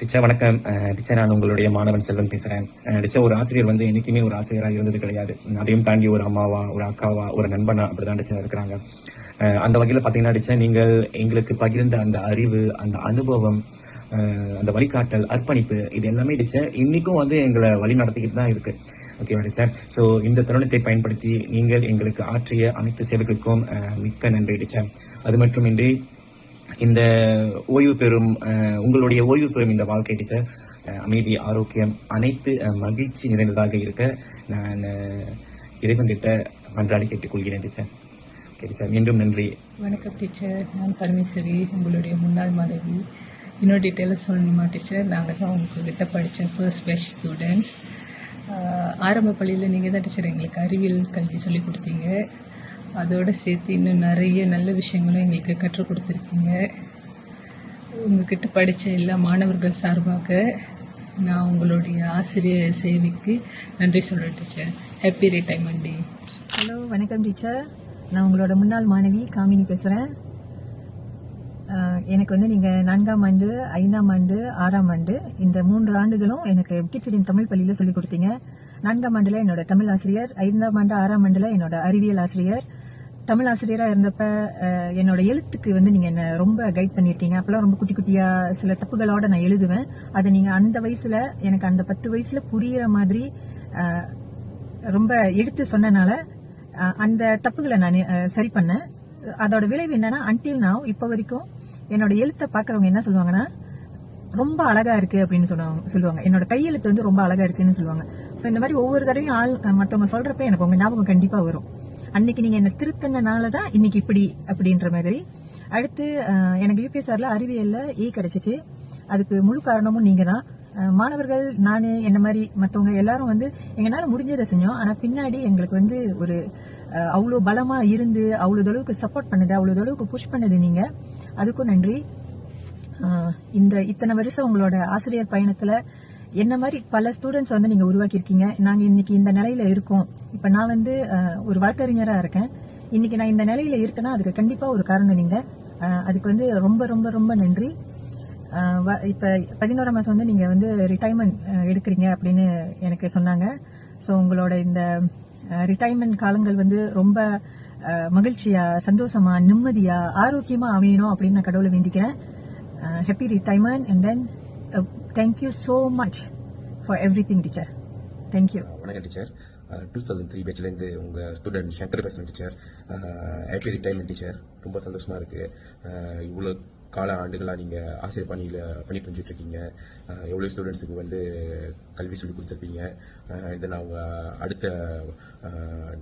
Teacher வணக்கம். Teacher நான் உங்களுடைய மாணவன் செல்வன் பேசுகிறேன். டீச்சர் ஒரு ஆசிரியர் வந்து என்றைக்குமே ஒரு ஆசிரியராக இருந்தது கிடையாது. அதையும் தாண்டி ஒரு அம்மாவா, ஒரு அக்காவா, ஒரு நண்பனா அப்படி தான் டீச்சர் இருக்கிறாங்க. அந்த வகையில் பார்த்தீங்கன்னா டீச்சர் நீங்கள் எங்களுக்கு பகிர்ந்த அந்த அறிவு, அந்த அனுபவம், அந்த வழிகாட்டல், அர்ப்பணிப்பு இது எல்லாமே டீச்சர் இன்றைக்கும் வந்து எங்களை வழி நடத்திக்கிட்டு தான் இருக்குது. ஓகேவா டீச்சர்? ஸோ இந்த தருணத்தை பயன்படுத்தி நீங்கள் எங்களுக்கு ஆற்றிய அனைத்து சேவைகளுக்கும் மிக்க நன்றி டீச்சர். அது மட்டுமின்றி இந்த ஓய்வு பெறும் உங்களுடைய ஓய்வு பெறும் இந்த வாழ்க்கை டீச்சர் அமைதி, ஆரோக்கியம் அனைத்து மகிழ்ச்சி நிறைந்ததாக இருக்க நான் இறைவன்கிட்ட மன்றாடி கேட்டுக்கொள்கிறேன் டீச்சர். ஓகே டீச்சர், மீண்டும் நன்றி. வணக்கம் டீச்சர், நான் பரமேஸ்வரி, உங்களுடைய முன்னாள் மாணவி. இன்னொரு டீட்டெயிலாக சொல்லணுமா டீச்சர்? நாங்கள் தான் உங்ககிட்ட படித்த ஃபர்ஸ்ட் பேட்ச் ஸ்டூடெண்ட்ஸ். ஆரம்ப பள்ளியில் நீங்கள் தான் டீச்சர் எங்களுக்கு அறிவியல் கல்வி சொல்லிக் கொடுத்தீங்க. அதோடு சேர்த்து இன்னும் நிறைய நல்ல விஷயங்களும் எங்களுக்கு கற்றுக் கொடுத்துருக்கீங்க. உங்ககிட்ட படித்த எல்லா மாணவர்கள் சார்பாக நான் உங்களுடைய ஆசிரியர் சேவைக்கு நன்றி சொல்கிறேன் டீச்சர். ஹாப்பி ரிட்டைர்மெண்ட் டே. ஹலோ, வணக்கம் டீச்சர். நான் உங்களோட முன்னாள் மாணவி காமினி பேசுகிறேன். எனக்கு வந்து நீங்கள் 4ஆம் ஆண்டு, 5ஆம் ஆண்டு, 6ஆம் ஆண்டு இந்த 3 ஆண்டுகளும் எனக்கு முக்கியச்செடியம் தமிழ் பள்ளியில் சொல்லிக் கொடுத்தீங்க. 4ஆம் ஆண்டில் என்னோட தமிழ் ஆசிரியர், 5ஆம் ஆண்டு, 6ஆம் ஆண்டில் என்னோட அறிவியல் ஆசிரியர். தமிழ் ஆசிரியராக இருந்தப்ப என்னோட எழுத்துக்கு வந்து நீங்கள் என்னை ரொம்ப கைட் பண்ணியிருக்கீங்க. அப்போல்லாம் ரொம்ப குட்டி குட்டியாக சில தப்புகளோட நான் எழுதுவேன். அதை நீங்கள் அந்த வயசில், எனக்கு அந்த 10 வயசில் புரிகிற மாதிரி ரொம்ப எடுத்து சொன்னனால அந்த தப்புகளை நான் சரி பண்ணேன். அதோட விளைவு என்னன்னா, அன்டில் நாவ் இப்போ வரைக்கும் என்னோட எழுத்தை பார்க்குறவங்க என்ன சொல்லுவாங்கன்னா, ரொம்ப அழகா இருக்கு அப்படின்னு சொல்லுவாங்க. என்னோட கையெழுத்து வந்து ரொம்ப அழகா இருக்குன்னு சொல்லுவாங்க. ஸோ இந்த மாதிரி ஒவ்வொரு தடவையும் மற்றவங்க சொல்றப்ப எனக்கு உங்க ஞாபகம் கண்டிப்பா வரும். அன்னைக்கு நீங்க என்ன திருத்தினால தான் இன்னைக்கு இப்படி அப்படின்ற மாதிரி. அடுத்து எனக்கு யூபிஎஸ்ஆர்ல அறிவியல்ல ஏ கிடைச்சிச்சு. அதுக்கு முழு காரணமும் நீங்க தான். மாணவர்கள், நான், என்ன மாதிரி மற்றவங்க எல்லாரும் வந்து எங்களால முடிஞ்சதை செஞ்சோம். ஆனா பின்னாடி எங்களுக்கு வந்து ஒரு அவ்வளோ பலமா இருந்து அவ்வளோ அளவுக்கு சப்போர்ட் பண்ணது, அவ்வளோ அளவுக்கு புஷ் பண்ணது நீங்க. அதுக்கும் நன்றி. இத்தனை வருஷம் உங்களோட ஆசிரியர் பயணத்துல என்ன மாதிரி பல ஸ்டூடெண்ட்ஸ் வந்து நீங்க உருவாக்கியிருக்கீங்க. நாங்க இன்னைக்கு இந்த நிலையில இருக்கோம். இப்ப நான் வந்து ஒரு வழக்கறிஞரா இருக்கேன். இன்னைக்கு நான் இந்த நிலையில இருக்கேன்னா அதுக்கு கண்டிப்பா ஒரு காரணம் நீங்க. அதுக்கு வந்து ரொம்ப ரொம்ப ரொம்ப நன்றி. இப்ப 11ஆம் மாசம் வந்து நீங்க வந்து ரிட்டைர்மெண்ட் எடுக்கிறீங்க அப்படின்னு எனக்கு சொன்னாங்க. ஸோ உங்களோட இந்த ரிட்டைர்மெண்ட் காலங்கள் வந்து ரொம்ப மகிழ்ச்சியா, சந்தோஷமா, நிம்மதியா, ஆரோக்கியமா அமையணும் அப்படின்னு நான் கடவுளை வேண்டிக்கிறேன். Happy retirement and then thank you so much for every thing teacher. Thank you. வணக்கம் டீச்சர். 2003 பேட்ச்லேருந்து உங்கள் ஸ்டூடெண்ட் சங்கர் பேசுகிறேன் டீச்சர். Happy retirement teacher. ரொம்ப சந்தோஷமாக இருக்குது. இவ்வளோ கால ஆண்டுகளாக நீங்கள் ஆசிரியர் பணி புரிஞ்சிட்ருக்கீங்க. எவ்வளோ ஸ்டூடெண்ட்ஸுக்கு வந்து கல்வி சொல்லி கொடுத்துருப்பீங்க. தென் அவங்க அடுத்த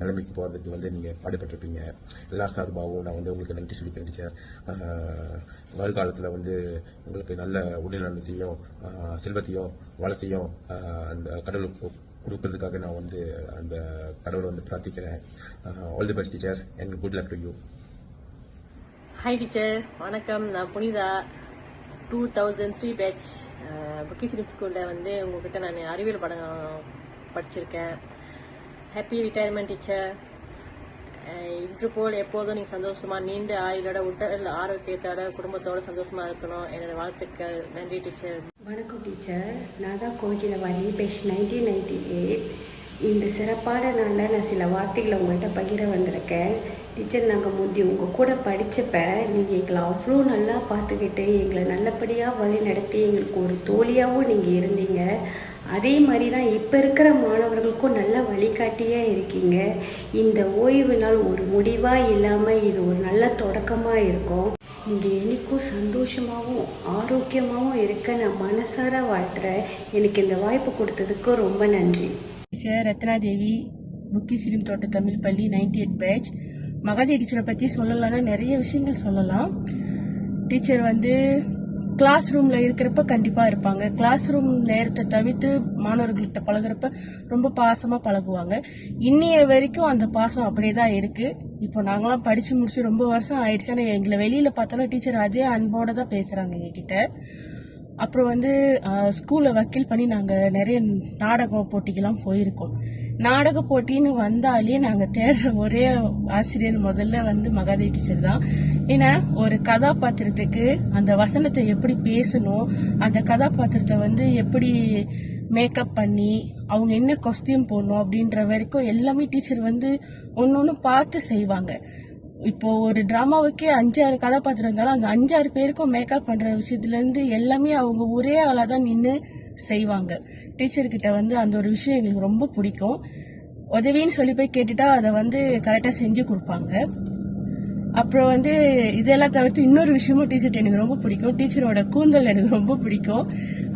நிலைமைக்கு போகிறதுக்கு வந்து நீங்கள் பாடுபட்டிருப்பீங்க. எல்லார் சார்பாகவும் நான் வந்து உங்களுக்கு நன்றி சொல்லிக்கிறேன் டீச்சர். வருங்காலத்தில் வந்து உங்களுக்கு நல்ல உடல்நலத்தையும் செல்வத்தையும் வளத்தையும் அந்த கடவுளுக்கு கொடுக்கறதுக்காக நான் வந்து அந்த கடவுளை வந்து பிரார்த்திக்கிறேன். All the best teacher and good luck to you. Hi teacher, வணக்கம். நான் புனிதா, 2003 பேட்ச் புக்கிசிரிப் ஸ்கூலில் வந்து உங்ககிட்ட நான் அறிவியல் படம் படிச்சிருக்கேன். Happy retirement teacher. இன்று போல் எப்போதும் நீங்கள் சந்தோஷமாக நீண்ட ஆயுளோட உடல் ஆரோக்கியத்தோட குடும்பத்தோட சந்தோஷமாக இருக்கணும். என்னோட வாழ்த்துக்கள். நன்றி டீச்சர். வணக்கம் டீச்சர். நான் தான் கோகிலவாணி, பேட்ச் 1998. இந்த சிறப்பான நாளில் நான் சில வார்த்தைகளை உங்கள்கிட்ட பகிர வந்திருக்கேன். டீச்சர், நாங்கள் முந்தி உங்கள் கூட படித்தப்ப நீங்கள் எங்களை அவ்வளோ நல்லா பார்த்துக்கிட்டு எங்களை நல்லபடியாக வழி நடத்தி எங்களுக்கு ஒரு தோழியாகவும் நீங்கள் இருந்தீங்க. அதே மாதிரி தான் இப்போ இருக்கிற மாணவர்களுக்கும் நல்ல வழிகாட்டியாக இருக்கீங்க. இந்த ஓய்வு நாள் ஒரு முடிவாக இல்லாமல் இது ஒரு நல்ல தொடக்கமாக இருக்கும். நீங்கள் என்னைக்கும் சந்தோஷமாகவும் ஆரோக்கியமாகவும் இருக்க நான் மனசார வாழ்த்துறேன். எனக்கு இந்த வாய்ப்பு கொடுத்ததுக்கு ரொம்ப நன்றி. டீச்சர் ரத்னாதேவி, புக்கிசிரிம் தோட்ட தமிழ் பள்ளி 98 பேட்ச். மகாதேவி டீச்சரை பற்றி சொல்லலாம்னா நிறைய விஷயங்கள் சொல்லலாம். டீச்சர் வந்து கிளாஸ் ரூமில் இருக்கிறப்ப கண்டிப்பாக இருப்பாங்க. கிளாஸ் ரூம் நேரத்தை தவிர்த்து மாணவர்கள்கிட்ட பழகிறப்ப ரொம்ப பாசமாக பழகுவாங்க. இன்னைய வரைக்கும் அந்த பாசம் அப்படியே தான் இருக்குது. இப்போ நாங்களாம் படித்து முடிச்சு ரொம்ப வருஷம் ஆயிடுச்சு. ஆனால் எங்களை வெளியில் பார்த்தாலும் டீச்சர் அதே அன்போடு தான் பேசுகிறாங்க எங்ககிட்ட. அப்புறம் வந்து ஸ்கூலில் வக்கீல் பண்ணி நாங்கள் நிறைய நாடகம் போட்டிக்கெல்லாம் போயிருக்கோம். நாடக போட்டின்னு வந்தாலே நாங்க தேடுற ஒரே ஆசிரியர் முதல்ல வந்து மகாதேவி டீச்சர் தான். ஏன்னா ஒரு கதாபாத்திரத்துக்கு அந்த வசனத்தை எப்படி பேசணும், அந்த கதாபாத்திரத்தை வந்து எப்படி மேக்கப் பண்ணி அவங்க என்ன காஸ்டியூம் போடணும் அப்படின்ற வரைக்கும் எல்லாமே டீச்சர் வந்து ஒன்னொன்னு பார்த்து செய்வாங்க. இப்போ ஒரு டிராமாவுக்கே 5-6 கதாபாத்திரம் இருந்தாலும் அந்த 5-6 பேருக்கும் மேக்கப் பண்ற விஷயத்துல இருந்து எல்லாமே அவங்க ஒரே ஆளா தான் நின்று செய்வாங்க. டீச்சர்கிட்ட வந்து அந்த ஒரு விஷயம் எங்களுக்கு ரொம்ப பிடிக்கும். உதவின்னு சொல்லி போய் கேட்டுட்டா அதை வந்து கரெக்டா செஞ்சு கொடுப்பாங்க. அப்புறம் வந்து இதெல்லாம் தவிர்த்து இன்னொரு விஷயமும் டீச்சர்கிட்ட எனக்கு ரொம்ப பிடிக்கும். டீச்சரோட கூந்தல் எனக்கு ரொம்ப பிடிக்கும்.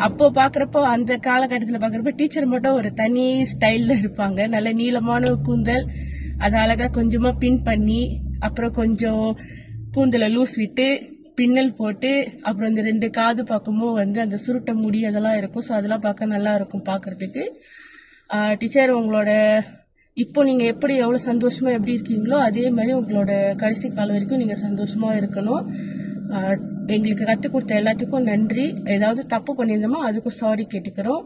அப்போ பாக்குறப்போ அந்த காலகட்டத்தில் பாக்குறப்ப டீச்சர் மட்டும் ஒரு தனி ஸ்டைல்ல இருப்பாங்க. நல்ல நீளமான கூந்தல், அதை அழகா கொஞ்சமா பின் பண்ணி, அப்புறம் கொஞ்சம் கூந்தலை லூஸ் விட்டு பின்னல் போட்டு, அப்புறம் இந்த 2 காது பக்கமும் வந்து அந்த சுருட்ட முடி அதெல்லாம் இருக்கும். ஸோ அதெல்லாம் பார்க்க நல்லா இருக்கும் பார்க்கறதுக்கு. டீச்சர் உங்களோட இப்போ நீங்க எப்படி எவ்வளவு சந்தோஷமா எப்படி இருக்கீங்களோ அதே மாதிரி உங்களோட கடைசி காலம் வரைக்கும் நீங்க சந்தோஷமா இருக்கணும். எங்களுக்கு கற்றுக் கொடுத்த எல்லாத்துக்கும் நன்றி. ஏதாவது தப்பு பண்ணியிருந்தோமோ அதுக்கும் சாரி கேட்டுக்கிறோம்.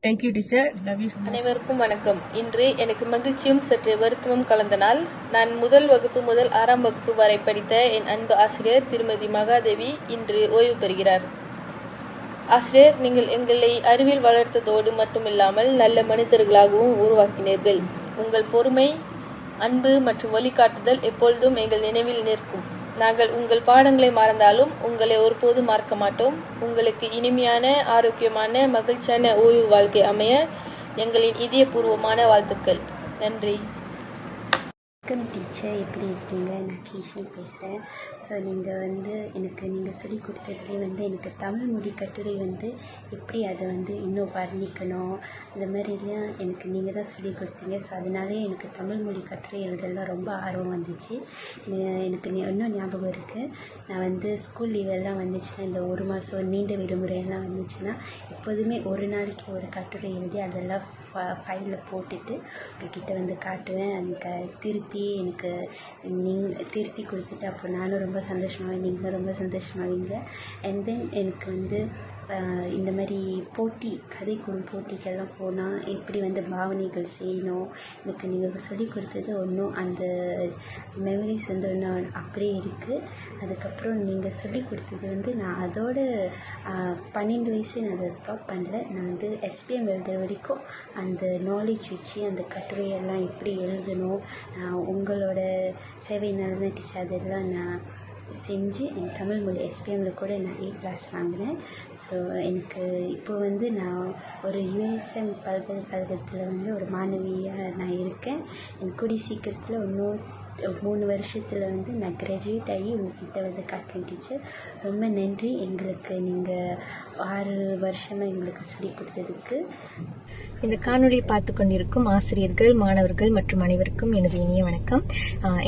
Thank you teacher. Love you. அனைவருக்கும் வணக்கம். இன்று எனக்கு மகிழ்ச்சியும் சற்று வருத்தமும் கலந்த நாள். நான் முதல் வகுப்பு முதல் 6ஆம் வகுப்பு வரை படித்த என் அன்பு ஆசிரியர் திருமதி மகாதேவி இன்று ஓய்வு பெறுகிறார். ஆசிரியர், நீங்கள் எங்களை அறிவில் வளர்த்ததோடு மட்டுமில்லாமல் நல்ல மனிதர்களாகவும் உருவாக்கினீர்கள். உங்கள் பொறுமை, அன்பு மற்றும் வழிகாட்டுதல் எப்பொழுதும் எங்கள் நினைவில் நிற்கும். நாங்கள் உங்கள் பாடங்களை மறந்தாலும் உங்களை ஒருபோதும் மறக்க மாட்டோம். உங்களுக்கு இனிமையான, ஆரோக்கியமான, மகிழ்ச்சியான ஓய்வு வாழ்க்கை அமைய எங்களின் இதயபூர்வமான வாழ்த்துக்கள். நன்றி. வணக்கம் டீச்சர், எப்படி இருக்கீங்க? நான் கீஷன் பேசுகிறேன். ஸோ நீங்கள் வந்து நீங்கள் சொல்லி கொடுத்ததுலேயே வந்து எனக்கு தமிழ் மொழி கட்டுரை வந்து எப்படி அதை வந்து இன்னும் வர்ணிக்கணும் அந்த மாதிரிலாம் எனக்கு நீங்கள் தான் சொல்லி கொடுத்தீங்க. ஸோ அதனாலே எனக்கு தமிழ் மொழி கட்டுரை எழுதலாம் ரொம்ப ஆர்வம் வந்துச்சு. எனக்கு இன்னும் ஞாபகம் இருக்குது. நான் வந்து ஸ்கூல் லீவெல்லாம் வந்துச்சுன்னா, இந்த 1 மாதம் நீண்ட விடுமுறையெல்லாம் வந்துச்சுன்னா எப்போதுமே ஒரு நாளைக்கு ஒரு கட்டுரை எழுதி அதெல்லாம் ஃபைலில் போட்டுட்டு உங்ககிட்ட வந்து காட்டுவேன். எனக்கு எனக்கு நீங்கள் திருத்தி கொடுத்துட்டு அப்போ நானும் ரொம்ப சந்தோஷமாவேன், நீங்களும் ரொம்ப சந்தோஷமாவீங்க. அண்ட் தென் எனக்கு வந்து இந்த மாதிரி கதைக்குழு போட்டிக்கெல்லாம் போனால் எப்படி வந்து பாவனைகள் செய்யணும் எனக்கு நீங்கள் சொல்லி கொடுத்தது ஒன்றும் அந்த மெமரிஸ் வந்து ஒன்றும் அப்படியே இருக்குது. அதுக்கப்புறம் நீங்கள் சொல்லி கொடுத்தது வந்து நான் அதோட 12 வயசு நான் அதை ஸ்டாப் பண்ணல. நான் வந்து SPM எழுதுற வரைக்கும் அந்த நாலேஜ் வச்சு அந்த கட்டுரையெல்லாம் எப்படி எழுதணும், உங்களோட சேவை நலன டீச்சர் அதெல்லாம் நான் செஞ்சு என் தமிழ் மொழி SPMல கூட நான் A+ வாங்கினேன். ஸோ எனக்கு இப்போ வந்து நான் ஒரு USM பல்கலைக்கழகத்தில் வந்து ஒரு மாணவியாக நான் இருக்கேன். எனக்கு கூடிய சீக்கிரத்தில் இன்னும் 3 வருஷத்தில் வந்து நான் கிராஜுவேட் ஆகி உங்ககிட்ட வந்து காட்டுறேன் டீச்சர். ரொம்ப நன்றி. எங்களுக்கு நீங்கள் 6 வருஷமாக எங்களுக்கு சொல்லி கொடுத்ததுக்கு. இந்த காணொலியை பார்த்து கொண்டிருக்கும் ஆசிரியர்கள், மாணவர்கள் மற்றும் அனைவருக்கும் எனது இனிய வணக்கம்.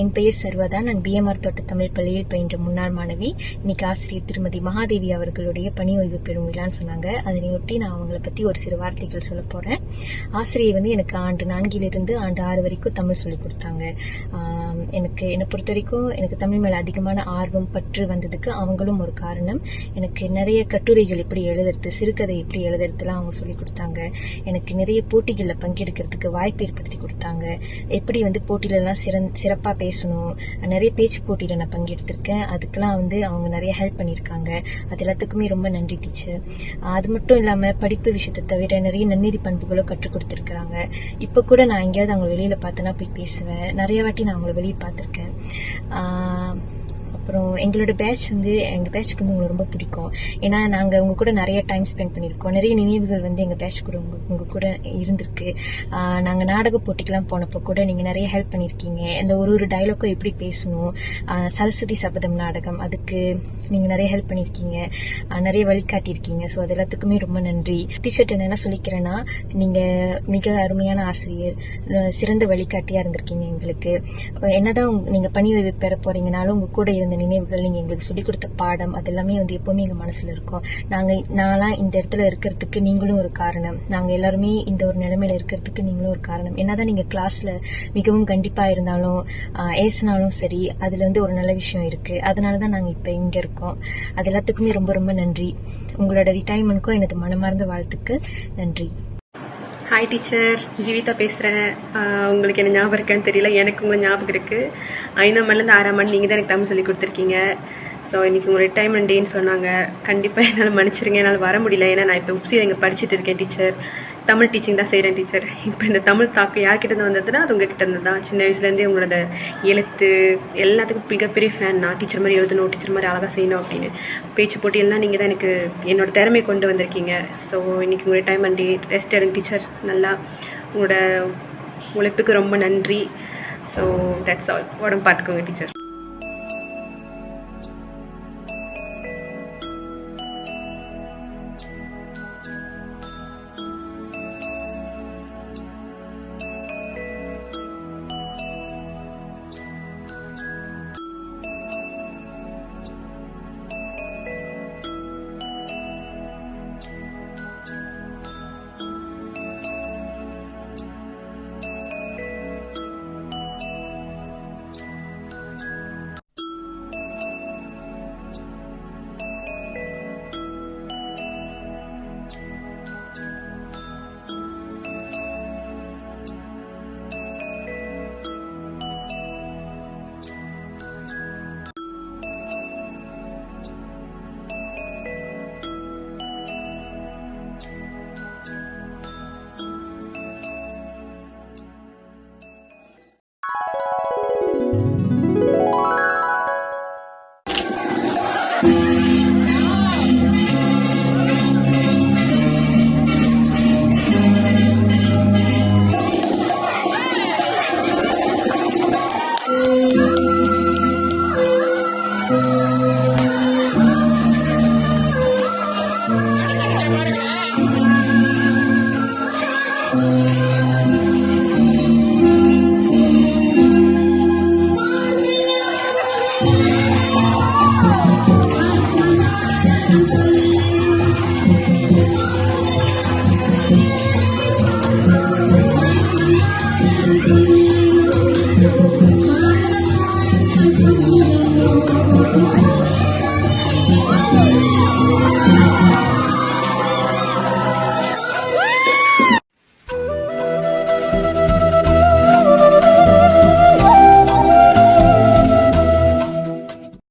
என் பெயர் சர்வதா. நான் BMR தோட்ட தமிழ் பள்ளியில் பயின்ற முன்னாள் மாணவி. இன்னைக்கு ஆசிரியர் திருமதி மகாதேவி அவர்களுடைய பணி ஓய்வு பெறும் விழான்னு சொன்னாங்க. அதனையொட்டி நான் அவங்களை பற்றி ஒரு சில வார்த்தைகள் சொல்ல போகிறேன். ஆசிரியர் வந்து எனக்கு ஆண்டு 4லிருந்து ஆண்டு 6 வரைக்கும் தமிழ் சொல்லிக் கொடுத்தாங்க. என்னை பொறுத்த வரைக்கும் எனக்கு தமிழ் மேலே அதிகமான ஆர்வம் பற்று வந்ததுக்கு அவங்களும் ஒரு காரணம். எனக்கு நிறைய கட்டுரைகள் எப்படி எழுதுறது, சிறுகதை எப்படி எழுதுறதுலாம் அவங்க சொல்லிக் கொடுத்தாங்க. எனக்கு நிறைய போட்டிகளில் பங்கெடுக்கிறதுக்கு வாய்ப்பு ஏற்படுத்தி கொடுத்தாங்க. எப்படி வந்து போட்டியிலலாம் சிறப்பாக பேசணும், நிறைய பேச்சு போட்டியில் நான் பங்கெடுத்திருக்கேன். அதுக்கெல்லாம் வந்து அவங்க நிறைய ஹெல்ப் பண்ணியிருக்காங்க. அது எல்லாத்துக்குமே ரொம்ப நன்றி டீச்சர். அது மட்டும் இல்லாமல் படிப்பு விஷயத்தை தவிர நிறைய நன்னெறி பண்புகளும் கற்றுக் கொடுத்துருக்குறாங்க. இப்போ கூட நான் எங்கேயாவது அவங்க வெளியில் பார்த்தேன்னா போய் பேசுவேன். நிறைய வாட்டி நான் அவங்கள வெளியே பார்த்துருக்கேன். அப்புறம் எங்களோட பேட்ச் வந்து எங்கள் பேட்சுக்கு வந்து உங்களுக்கு ரொம்ப பிடிக்கும். ஏன்னா நாங்கள் உங்கள் கூட நிறைய டைம் ஸ்பெண்ட் பண்ணியிருக்கோம். நிறைய நினைவுகள் வந்து எங்கள் பேட்ச் கூட உங்கள் கூட இருந்திருக்கு. நாங்கள் நாடக போட்டிக்கெலாம் போனப்போ கூட நீங்கள் நிறைய ஹெல்ப் பண்ணியிருக்கீங்க. இந்த ஒரு டைலாக்கும் எப்படி பேசணும், சரஸ்வதி சபதம் நாடகம், அதுக்கு நீங்கள் நிறைய ஹெல்ப் பண்ணியிருக்கீங்க, நிறைய வழிகாட்டியிருக்கீங்க. ஸோ அது எல்லாத்துக்குமே ரொம்ப நன்றி. டீச்சர்ட்ட நான் என்ன சொல்லிக்கிறேன்னா, நீங்கள் மிக அருமையான ஆசிரியர், சிறந்த வழிகாட்டியாக இருந்திருக்கீங்க எங்களுக்கு. என்னதான் நீங்கள் பணி ஓய்வு பெற போகிறீங்கனாலும் உங்கள் கூட இருந்த நினைவுகள், நீங்கள் எங்களுக்கு சொல்லிக் கொடுத்த பாடம், அது எல்லாமே வந்து எப்போவுமே எங்கள் மனசில் இருக்கும். நான்லாம் இந்த இடத்துல இருக்கிறதுக்கு நீங்களும் ஒரு காரணம். நாங்கள் எல்லாருமே இந்த ஒரு நிலைமையில இருக்கிறதுக்கு நீங்களும் ஒரு காரணம். என்னதான் நீங்கள் கிளாஸில் மிகவும் கண்டிப்பாக இருந்தாலும் ஏசினாலும் சரி, அதில் வந்து ஒரு நல்ல விஷயம் இருக்குது. அதனால தான் நாங்கள் இப்போ இங்கே இருக்கோம். அது எல்லாத்துக்குமே ரொம்ப ரொம்ப நன்றி. உங்களோட ரிட்டையர்மெண்ட்க்கும் எனது மனமார்ந்த வாழ்த்துக்கள். நன்றி. ஹாய் டீச்சர், ஜீவிதா பேசுகிறேன். உங்களுக்கு என்ன ஞாபகம் இருக்கான்னு தெரியல, எனக்கு உங்களை ஞாபகம் இருக்குது. 5ஆம் மணிலேருந்து 6ஆம் மணி நீங்கள் தான் எனக்கு தமிழ் சொல்லி கொடுத்துருக்கீங்க. ஸோ இன்றைக்கி உங்கள் ரிட்டைர்மெண்ட் டேன்னு சொன்னாங்க. கண்டிப்பாக என்னால் மன்னிச்சிருங்க, என்னால் வர முடியல. ஏன்னா நான் இப்போ உப்சியில் இங்கே படிச்சுட்டு இருக்கேன் டீச்சர். தமிழ் டீச்சிங் தான் செய்கிறேன் டீச்சர். இப்போ இந்த தமிழ் தாக்கம் யார்கிட்ட வந்ததுன்னா அது உங்ககிட்ட இருந்து தான். சின்ன வயசுலேருந்தே உங்களோட எழுத்து எல்லாத்துக்கும் மிகப்பெரிய ஃபேன். நான் டீச்சர் மாதிரி எழுதணும், டீச்சர் மாதிரி அழகாக செய்யணும் அப்படின்னு. பேச்சு போட்டியெல்லாம் நீங்கள் தான் எனக்கு என்னோட திறமையை கொண்டு வந்திருக்கீங்க. ஸோ இன்றைக்கி உங்கள் ரிட்டைர்மெண்ட் டே. ரெஸ்ட் எடுங்க டீச்சர். நல்லா உங்களோட உழைப்புக்கு ரொம்ப நன்றி. So that's all. உடம்பு பார்த்துக்கோங்க டீச்சர்.